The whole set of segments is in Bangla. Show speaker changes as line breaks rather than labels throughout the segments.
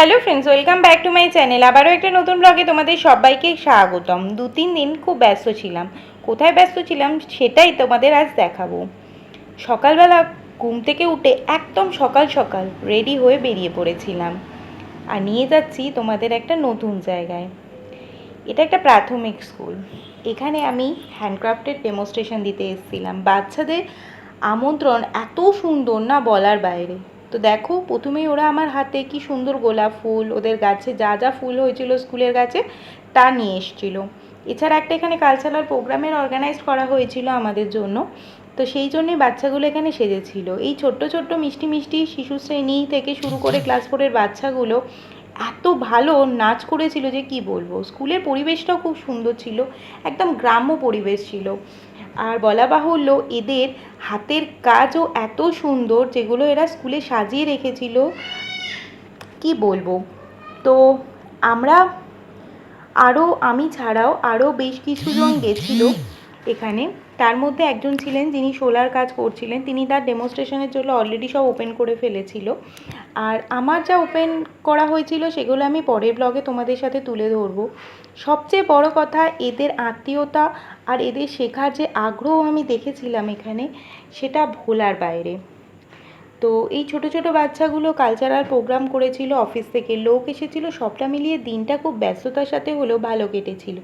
Hello friends, welcome back to my channel. আবারও একটা নতুন ব্লগে তোমাদের সবাইকে স্বাগতম। 2-3 দিন খুব ব্যস্ত ছিলাম। কোথায় ব্যস্ত ছিলাম সেটাই তোমাদের আজ দেখাবো। সকালবেলা ঘুম থেকে উঠে একদম সকাল সকাল রেডি হয়ে বেরিয়ে পড়েছিলাম আর নিয়ে যাচ্ছি তোমাদের একটা নতুন জায়গায়। এটা একটা প্রাথমিক স্কুল। এখানে আমি হ্যান্ডক্রাফটের ডেমনস্ট্রেশন দিতে এসেছিলাম। বাচ্চাদের আমন্ত্রণ এত সুন্দর না বলার বাইরে। তো দেখো, প্রথমেই ওরা আমার হাতে কি সুন্দর গোলাপ ফুল, ওদের গাছে যা যা ফুল হয়েছিল স্কুলের গাছে তা নিয়ে এসেছিল। এছাড়া একটা এখানে কালচারাল প্রোগ্রামের অর্গানাইজ করা হয়েছিল আমাদের জন্য, তো সেই জন্যই বাচ্চাগুলো এখানে সেজেছিল। এই ছোট্ট ছোট্ট মিষ্টি মিষ্টি শিশু শ্রেণী থেকে শুরু করে ক্লাস 4-এর বাচ্চাগুলো এত ভালো নাচ করেছিল যে কি বলবো। স্কুলের পরিবেশটাও খুব সুন্দর ছিল, একদম গ্রাম্য পরিবেশ ছিল। আর বলা বাহুল্য, এদের হাতের কাজও এত সুন্দর, যেগুলো এরা স্কুলে সাজিয়ে রেখেছিল কি বলবো। তো আমরা আমি ছাড়াও আরও বেশ কিছুজন গেছিল এখানে। তার মধ্যে একজন ছিলেন যিনি সোলার কাজ করছিলেন, তিনি তার ডেমনস্ট্রেশনের জন্য অলরেডি সব ওপেন করে ফেলেছিল। আর আমার যা ওপেন করা হয়েছিল সেগুলো আমি পরের ব্লগে তোমাদের সাথে তুলে ধরবো। সবচেয়ে বড় কথা, এদের আত্মীয়তা আর এদের শেখার যে আগ্রহ আমি দেখেছিলাম এখানে, সেটা ভোলার বাইরে। তো এই ছোট ছোট বাচ্চাগুলো কালচারাল প্রোগ্রাম করেছিল, অফিস থেকে লোক এসেছিল, সবটা মিলিয়ে দিনটা খুব ব্যস্ততার সাথে হলেও ভালো কেটেছিল।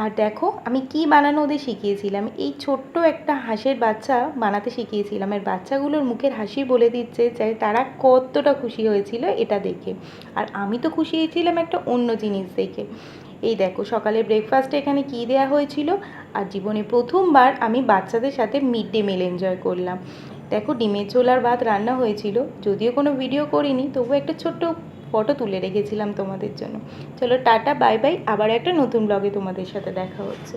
আর দেখো আমি কি বানানো ওদের শিখিয়েছিলাম। এই ছোট্ট একটা হাঁসের বাচ্চা বানাতে শিখিয়েছিলাম। এর বাচ্চাগুলোর মুখের হাসি বলে দিচ্ছে যে তারা কতটা খুশি হয়েছিল এটা দেখে। আর আমি তো খুশি হয়েছিলাম একটা অন্য জিনিস দেখে। এই দেখো, সকালে ব্রেকফাস্টে এখানে কী দেওয়া হয়েছিল। আর জীবনে প্রথমবার আমি বাচ্চাদের সাথে মিড ডে মিল এনজয় করলাম। দেখো, ডিমের ঝোল আর ভাত রান্না হয়েছিল, যদিও কোনো ভিডিও করিনি, তবু একটা ছোট্ট ফটো তুলে রেখেছিলাম তোমাদের জন্য। চলো টাটা, বাই বাই, আবার একটা নতুন ব্লগে তোমাদের সাথে দেখা হচ্ছে।